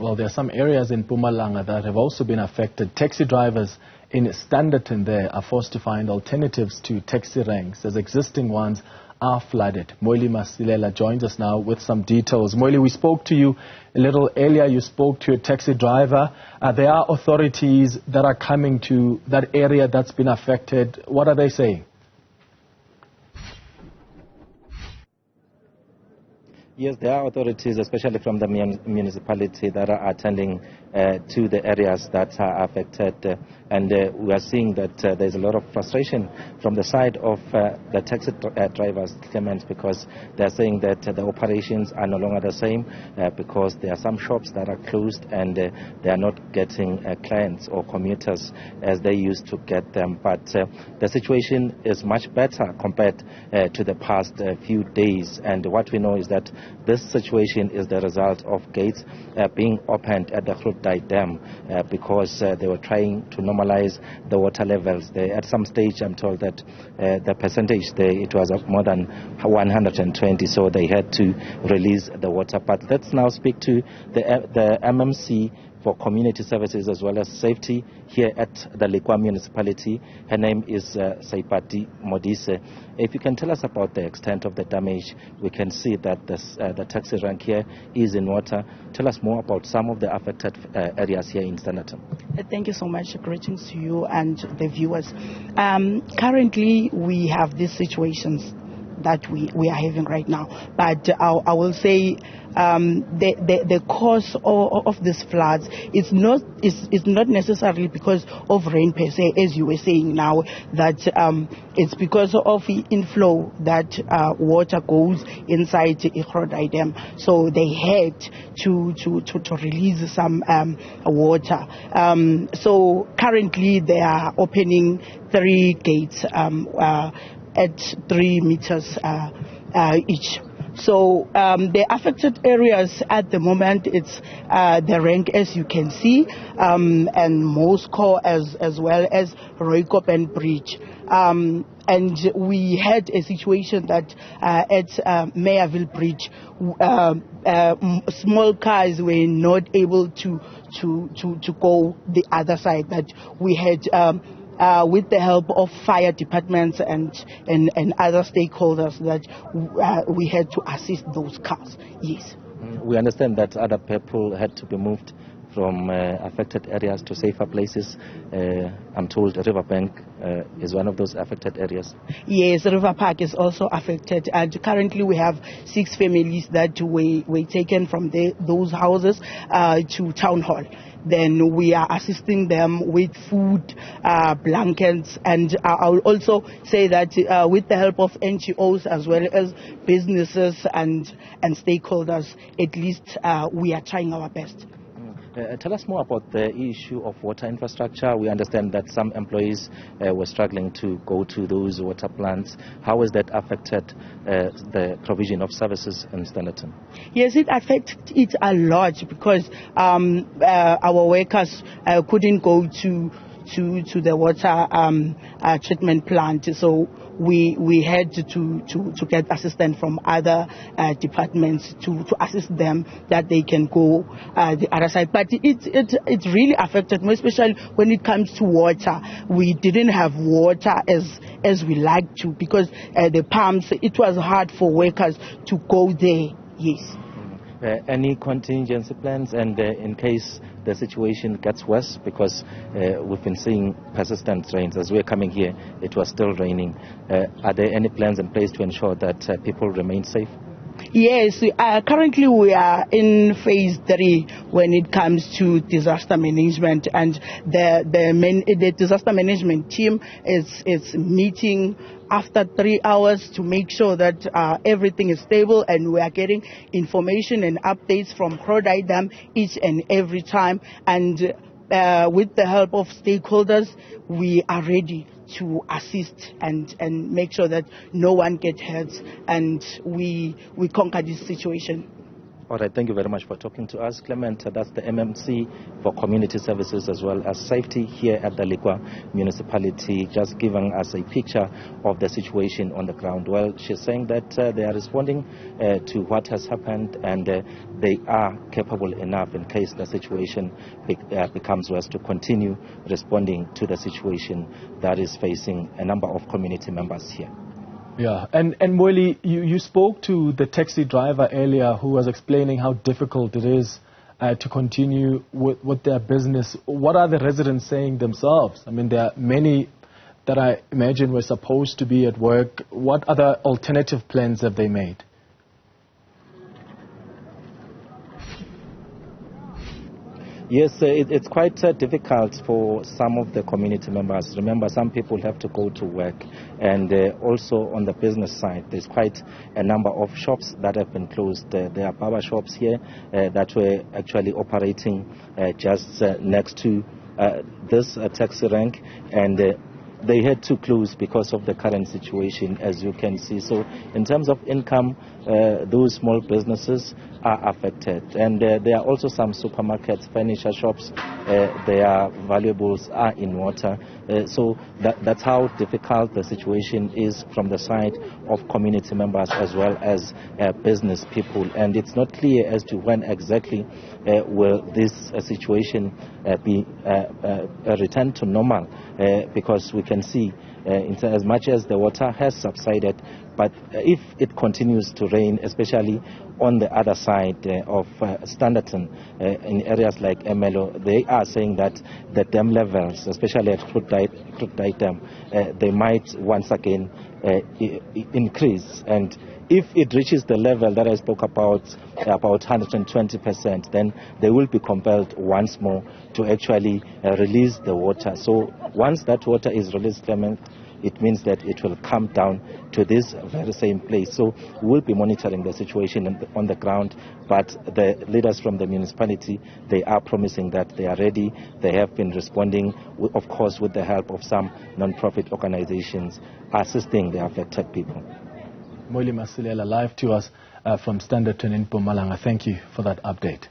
Well, there are some areas in Mpumalanga that have also been affected. Taxi drivers in Standerton there are forced to find alternatives to taxi ranks as existing ones are flooded. Mweli Masilela joins us now with some details. Mweli, we spoke to you a little earlier. You spoke to a taxi driver. There are authorities that are coming to that area that's been affected. What are they saying? Yes, there are authorities, especially from the municipality, that are attending to the areas that are affected. And we are seeing that there's a lot of frustration from the side of the taxi drivers, Clement, because they're saying that the operations are no longer the same because there are some shops that are closed and they are not getting clients or commuters as they used to get them. But the situation is much better compared to the past few days. And what we know is that this situation is the result of gates being opened at the Grootegeluk Dam because they were trying to normalize the water levels there. At some stage, I'm told that the percentage there, it was more than 120, so they had to release the water. But let's now speak to the MMC for Community Services as well as Safety here at the Lekwa municipality. Her name is Saipati Modise. If you can tell us about the extent of the damage, we can see that the taxi rank here is in water. Tell us more about some of the affected areas here in Standerton. Thank you so much. Greetings to you and the viewers. Currently, we have these situations that we are having right now. But I will say the cause of these floods is not necessarily because of rain per se, as you were saying now, that it's because of the inflow that water goes inside the Grootegeluk Dam. So they had to release some water. So currently they are opening 3 gates at 3 meters each. So the affected areas at the moment, it's the rank, as you can see, and Moscow as well as Rooikoppen Bridge. And we had a situation that at Mayerville Bridge, small cars were not able to go the other side, but we had with the help of fire departments and other stakeholders that we had to assist those cars. Yes. We understand that other people had to be moved from affected areas to safer places. I'm told Riverbank is one of those affected areas. Yes, River Park is also affected. And currently we have 6 families that were taken from those houses to Town Hall. Then we are assisting them with food, blankets, and I will also say that with the help of NGOs as well as businesses and stakeholders, at least we are trying our best. Tell us more about the issue of water infrastructure. We understand that some employees were struggling to go to those water plants. How has that affected the provision of services in Standerton? Yes, it affected it a lot because our workers couldn't go to the water treatment plant. So we had to get assistance from other departments to assist them that they can go the other side. But it really affected me, especially when it comes to water. We didn't have water as we like to because the pumps, it was hard for workers to go there. Yes. Any contingency plans, and in case the situation gets worse, because we've been seeing persistent rains as we're coming here, it was still raining. Are there any plans in place to ensure that people remain safe? Yes, currently we are in phase 3 when it comes to disaster management, and the disaster management team is meeting after 3 hours to make sure that everything is stable, and we are getting information and updates from Grootegeluk Dam each and every time. And with the help of stakeholders, we are ready to assist and make sure that no one gets hurt and we conquer this situation. All right, thank you very much for talking to us, Clement. That's the MMC for Community Services as well as Safety here at the Lekwa Municipality, just giving us a picture of the situation on the ground. Well, she's saying that they are responding to what has happened, and they are capable enough in case the situation becomes worse to continue responding to the situation that is facing a number of community members here. Yeah, and Mweli, you spoke to the taxi driver earlier who was explaining how difficult it is to continue with their business. What are the residents saying themselves? I mean, there are many that I imagine were supposed to be at work. What other alternative plans have they made? Yes, it's quite difficult for some of the community members. Remember, some people have to go to work, and also on the business side, there's quite a number of shops that have been closed. There are barber shops here that were actually operating just next to this taxi rank, and they had to close because of the current situation, as you can see. So in terms of income, those small businesses are affected. And there are also some supermarkets, furniture shops, their valuables are in water. So that's how difficult the situation is from the side of community members as well as business people. And it's not clear as to when exactly will this situation be returned to normal, because we can see as much as the water has subsided, but if it continues to rain, especially on the other side of Standerton, in areas like Emelo, they are saying that the dam levels, especially at Krutdai Dam, they might once again increase. And if it reaches the level that I spoke about 120%, then they will be compelled once more to actually release the water. So once that water is released, Clement, it means that it will come down to this very same place. So we'll be monitoring the situation on the ground, but the leaders from the municipality, they are promising that they are ready. They have been responding, of course, with the help of some non-profit organizations assisting the affected people. Mweli Masilela, live to us from Standerton in Mpumalanga. Thank you for that update.